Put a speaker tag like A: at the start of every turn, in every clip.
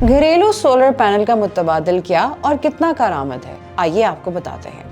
A: घरेलू solar panel का मुतबादिल क्या और कितना कारआमद है, आइए आपको बताते हैं।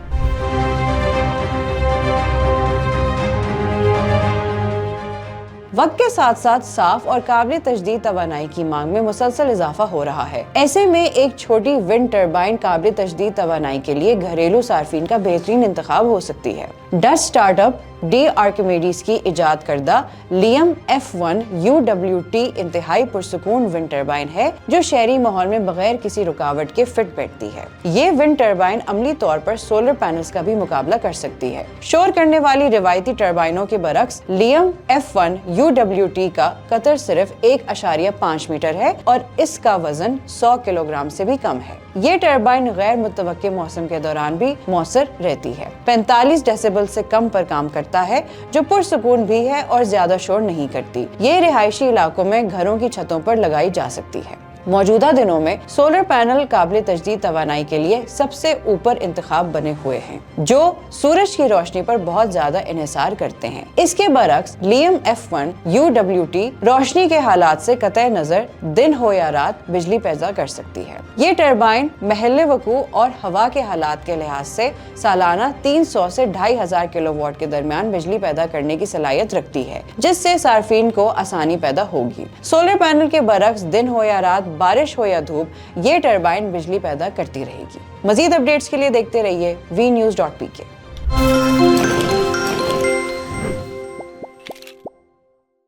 A: वक्त के साथ साथ साफ और काबिल तजदीद तवानाई की मांग में मुसलसल इजाफा हो रहा है। ऐसे में एक छोटी विंड टर्बाइन काबिल तजदीद तवानाई के लिए घरेलू सार्फिन का बेहतरीन इंतखाब हो सकती है। डच स्टार्टअप डी आर्किमिडीज की इजाद करदा लियम F1 UWT इंतहाई पुरसुकून विंड टर्बाइन है जो शहरी माहौल में बगैर किसी रुकावट के फिट बैठती है। ये विंड टर्बाइन अमली तौर पर सोलर पैनल्स का भी मुकाबला कर सकती है। शोर करने वाली रिवायती टर्बाइनों के बरक्स लियम F1 UWT का कतर सिर्फ 1.5 मीटर है और इसका वजन 100 किलोग्राम से भी कम है। ये टर्बाइन गैर मुतवक्के मौसम के दौरान भी मौसर रहती है। 45 डेसिबल से कम पर काम करता है जो पुरसुकून भी है और ज्यादा शोर नहीं करती। ये रिहायशी इलाकों में घरों की छतों पर लगाई जा सकती है। मौजूदा दिनों में सोलर पैनल काबिल तजदीद तवानाई के लिए सबसे ऊपर इंतखाब बने हुए हैं जो सूरज की रोशनी पर बहुत ज्यादा इन्हिसार करते हैं। इसके बरक्स लियम F1 UWT रोशनी के हालात से कतई नजर दिन हो या रात बिजली पैदा कर सकती है। ये टर्बाइन महल वकू और हवा के हालात के लिहाज से सालाना 300 से 2500 किलोवाट के दरमियान बिजली पैदा करने की सलाहियत रखती है, जिससे सार्फिन को आसानी पैदा होगी। सोलर पैनल के बरक्स दिन हो या रात, बारिश हो या धूप, ये टर्बाइन बिजली पैदा करती रहेगी। मजीद अपडेट्स के लिए देखते रहिए vnews.pk।